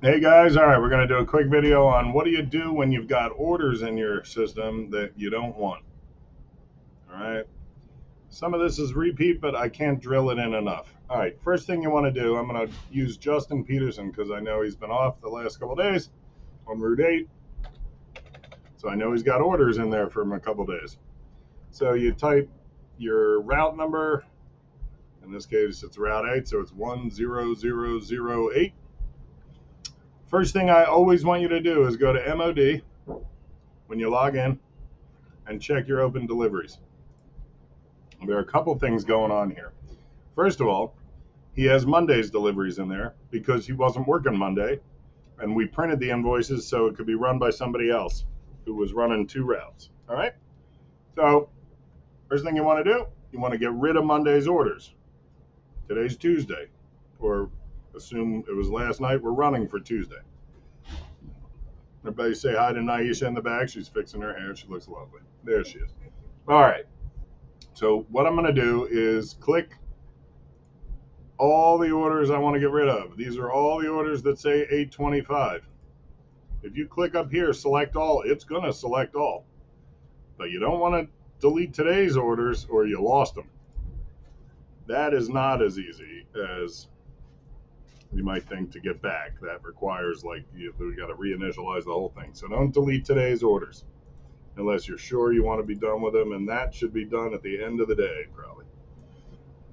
Hey guys, all right, we're going to do a quick video on what do you do when you've got orders in your system that you don't want. All right, some of this is repeat, but I can't drill it in enough. All right, first thing you want to do, I'm going to use Justin Peterson because I know he's been off the last couple of days on Route 8. So I know he's got orders in there from a couple of days. So you type your route number. In this case, it's Route 8, so it's 10008. First thing I always want you to do is go to MOD when you log in and check your open deliveries. There are a couple things going on here. First of all, he has Monday's deliveries in there because he wasn't working Monday, and we printed the invoices so it could be run by somebody else who was running two routes. All right? So, first thing you want to do, you want to get rid of Monday's orders. Today's Tuesday, or assume it was last night, we're running for Tuesday. Everybody say hi to Naisha in the back. She's fixing her hair. She looks lovely. There she is. All right. So what I'm going to do is click all the orders I want to get rid of. These are all the orders that say 825. If you click up here, select all, it's going to select all. But you don't want to delete today's orders or you lost them. That is not as easy as you might think to get back. That requires, like, we got to reinitialize the whole thing. So don't delete today's orders unless you're sure you want to be done with them, and that should be done at the end of the day, probably.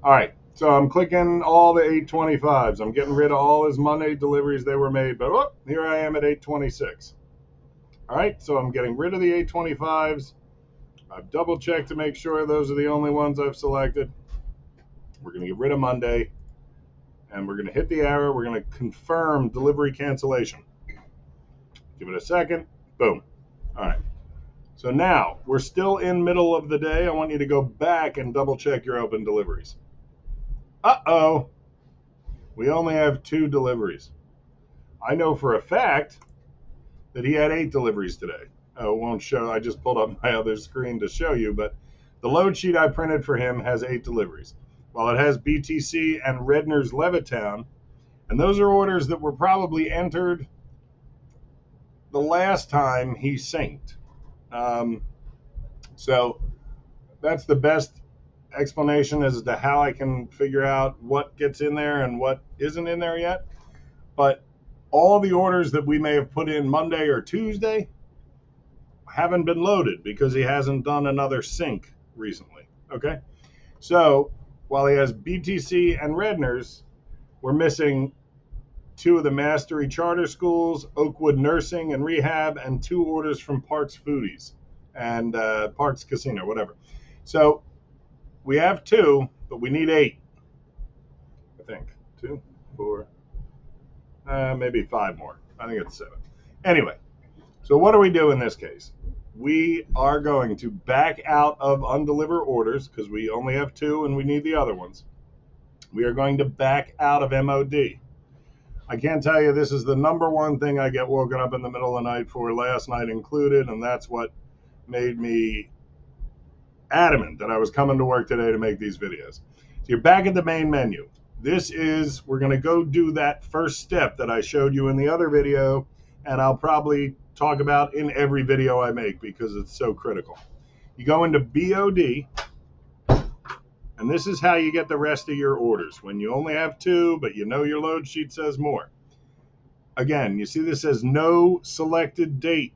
All right, so I'm clicking all the 825s. I'm getting rid of all his Monday deliveries they were made, but here I am at 826. All right, so I'm getting rid of the 825s. I've double checked to make sure those are the only ones I've selected. We're going to get rid of Monday, and we're going to hit the arrow. We're going to confirm delivery cancellation. Give it a second. Boom. All right. So now we're still in middle of the day. I want you to go back and double check your open deliveries. Uh-oh. We only have 2 deliveries. I know for a fact that he had 8 deliveries today. Oh, it won't show. I just pulled up my other screen to show you, but the load sheet I printed for him has 8 deliveries. While it has BTC and Redner's Levittown, and those are orders that were probably entered the last time he synced. So that's the best explanation as to how I can figure out what gets in there and what isn't in there yet. But all the orders that we may have put in Monday or Tuesday haven't been loaded because he hasn't done another sync recently. Okay. So while he has BTC and Redner's, we're missing 2 of the Mastery Charter Schools, Oakwood Nursing and Rehab, and 2 orders from Parks Foodies and Parks Casino, whatever. So we have 2, but we need 8. I think 2, 4, maybe 5 more. I think it's 7. Anyway, so what do we do in this case? We are going to back out of undelivered orders because we only have 2 and we need the other ones. We are going to back out of MOD. I can't tell you this is the number one thing I get woken up in the middle of the night for, last night included, and that's what made me adamant that I was coming to work today to make these videos. So you're back at the main menu. This is, we're going to go do that first step that I showed you in the other video, and I'll probably talk about in every video I make because it's so critical. You go into BOD, and this is how you get the rest of your orders when you only have 2, but you know your load sheet says more. Again, you see this says no selected date.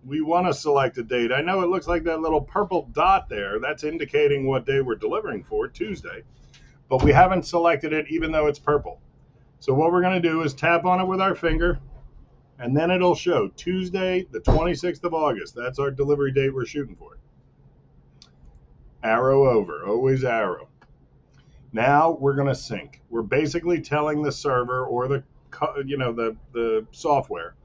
We want to select a date. I know it looks like that little purple dot there. That's indicating what day we're delivering for, Tuesday. But we haven't selected it even though it's purple. So what we're going to do is tap on it with our finger, and then it'll show Tuesday, the 26th of August. That's our delivery date we're shooting for. Arrow over, always arrow. Now we're going to sync. We're basically telling the server or the software,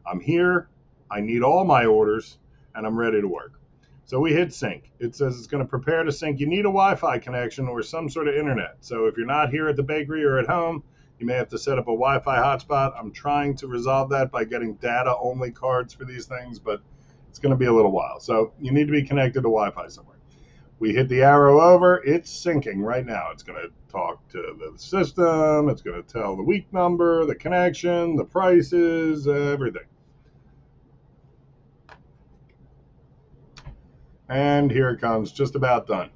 I'm here, I need all my orders, and I'm ready to work. So we hit sync. It says it's going to prepare to sync. You need a Wi-Fi connection or some sort of internet. So if you're not here at the bakery or at home, you may have to set up a Wi-Fi hotspot. I'm trying to resolve that by getting data-only cards for these things, but it's going to be a little while. So you need to be connected to Wi-Fi somewhere. We hit the arrow over, it's syncing right now. It's going to talk to the system. It's going to tell the week number, the connection, the prices, everything. And here it comes, just about done.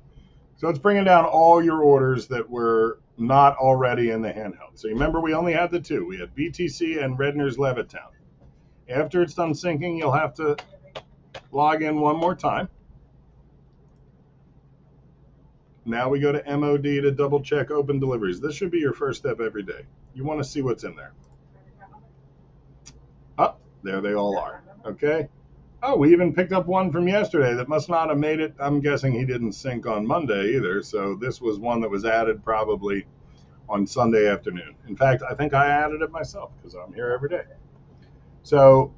So it's bringing down all your orders that were not already in the handheld. So remember, we only had the two. We had BTC and Redner's Levittown. After it's done syncing, you'll have to log in one more time. Now we go to MOD to double check open deliveries. This should be your first step every day. You want to see what's in there. Oh, there they all are. Okay. Oh, we even picked up one from yesterday that must not have made it. I'm guessing he didn't sync on Monday either. So this was one that was added probably on Sunday afternoon. In fact, I think I added it myself because I'm here every day. So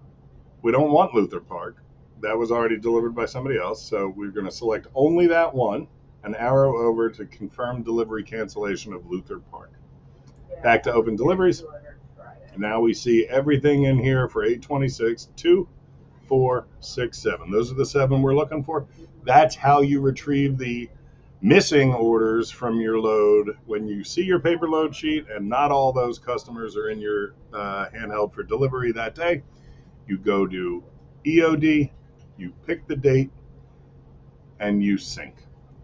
we don't want Luther Park. That was already delivered by somebody else. So we're going to select only that one and arrow over to confirm delivery cancellation of Luther Park. Back to open deliveries. And now we see everything in here for 826, 2, 4, 6, 7. Those are the 7 we're looking for. That's how you retrieve the missing orders from your load when you see your paper load sheet and not all those customers are in your handheld for delivery that day. You go to EOD, you pick the date, and you sync.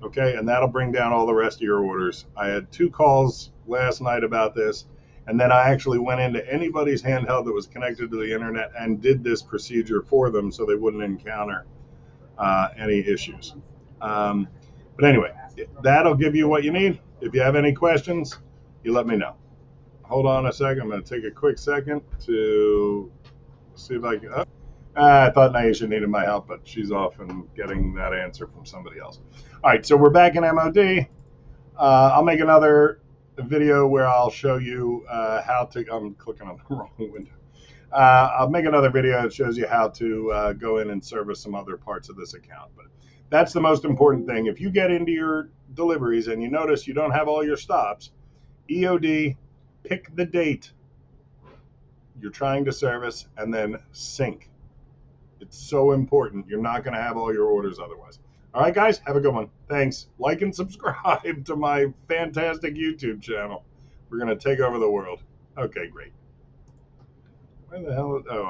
Okay, and that'll bring down all the rest of your orders. I had 2 calls last night about this, and then I actually went into anybody's handheld that was connected to the internet and did this procedure for them so they wouldn't encounter any issues. But anyway, that'll give you what you need. If you have any questions, you let me know. Hold on a second. I'm going to take a quick second to see if I can. I thought Naisha needed my help, but she's off and getting that answer from somebody else. All right, so we're back in MOD. I'll make another video where I'll show you how to. I'm clicking on the wrong window. I'll make another video that shows you how to go in and service some other parts of this account. But that's the most important thing. If you get into your deliveries and you notice you don't have all your stops, EOD, pick the date you're trying to service, and then sync. It's so important. You're not going to have all your orders otherwise. All right, guys, have a good one. Thanks. Like and subscribe to my fantastic YouTube channel. We're going to take over the world. Okay, great. Where the hell? Oh, I'm